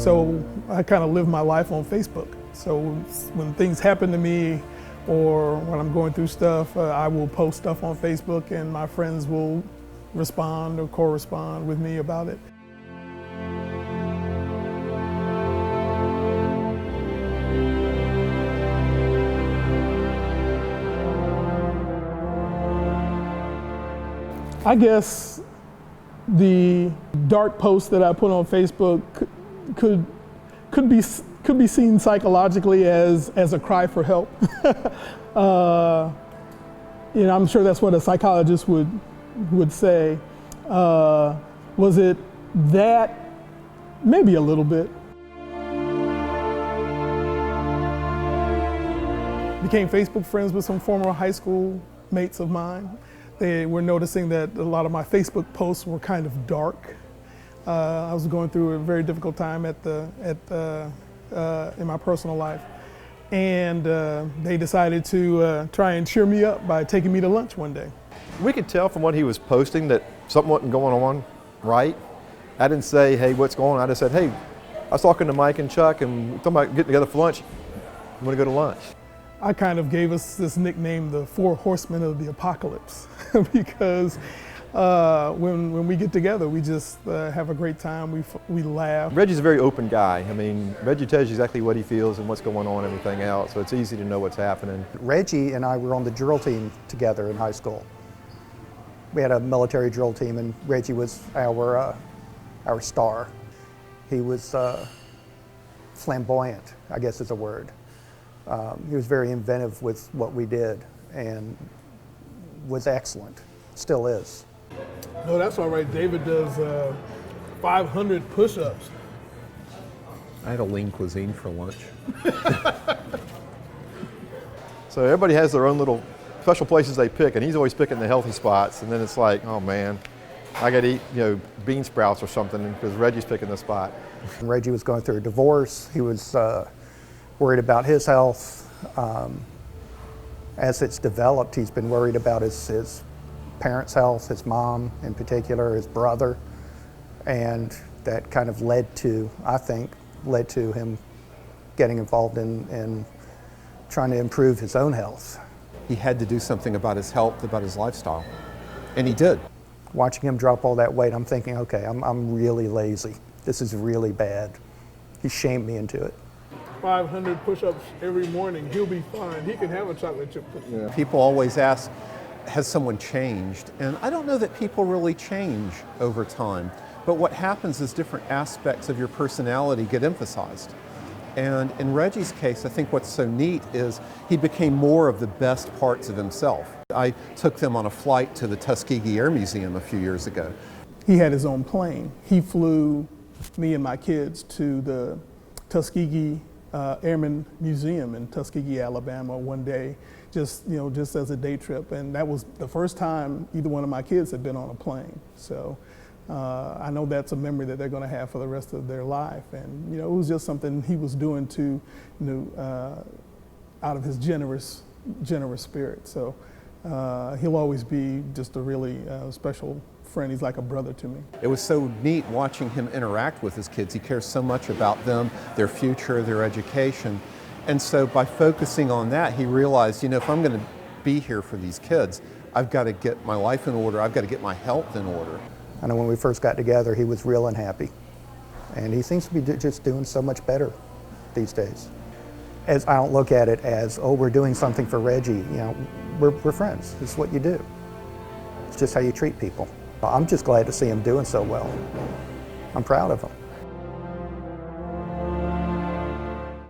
So I kind of live my life on Facebook. So when things happen to me or when I'm going through stuff, I will post stuff on Facebook and my friends will respond or correspond with me about it. I guess the dark post that I put on Facebook could be seen psychologically as a cry for help. I'm sure that's what a psychologist would say. Was it that? Maybe a little bit. Became Facebook friends with some former high school mates of mine. They were noticing that a lot of my Facebook posts were kind of dark. I was going through a very difficult time in my personal life. And they decided to try and cheer me up by taking me to lunch one day. We could tell from what he was posting that something wasn't going on right. I didn't say, hey, what's going on? I just said, hey, I was talking to Mike and Chuck and we're talking about getting together for lunch. I'm gonna go to lunch. I kind of gave us this nickname, the Four Horsemen of the Apocalypse, because when we get together, we just have a great time, we laugh. Reggie's a very open guy. I mean, Reggie tells you exactly what he feels and what's going on and everything else, so it's easy to know what's happening. Reggie and I were on the drill team together in high school. We had a military drill team and Reggie was our star. He was flamboyant, I guess is a word. He was very inventive with what we did and was excellent, still is. No, that's all right. David does 500 push-ups. I had a lean cuisine for lunch. So everybody has their own little special places they pick, and he's always picking the healthy spots, and then it's like, oh man, I gotta eat, bean sprouts or something because Reggie's picking the spot. Reggie was going through a divorce. He was worried about his health. As it's developed, he's been worried about his parents' health, his mom in particular, his brother, and that kind of led to him getting involved in trying to improve his own health. He had to do something about his health, about his lifestyle, and he did. Watching him drop all that weight, I'm thinking, okay, I'm really lazy. This is really bad. He shamed me into it. 500 push-ups every morning, he'll be fine. He can have a chocolate chip cookie. Yeah. People always ask, has someone changed? And I don't know that people really change over time. But what happens is different aspects of your personality get emphasized. And in Reggie's case, I think what's so neat is he became more of the best parts of himself. I took them on a flight to the Tuskegee Air Museum a few years ago. He had his own plane. He flew me and my kids to the Tuskegee Airmen Museum in Tuskegee, Alabama one day, just as a day trip. And that was the first time either one of my kids had been on a plane. So I know that's a memory that they're going to have for the rest of their life. And it was just something he was doing to, out of his generous spirit. So he'll always be just a really special friend. He's like a brother to me. It was so neat watching him interact with his kids. He cares so much about them, their future, their education. And so by focusing on that, he realized, if I'm going to be here for these kids, I've got to get my life in order. I've got to get my health in order. I know when we first got together, he was real unhappy. And he seems to be just doing so much better these days. As I don't look at it as, oh, we're doing something for Reggie. We're friends. It's what you do. It's just how you treat people. I'm just glad to see him doing so well. I'm proud of him.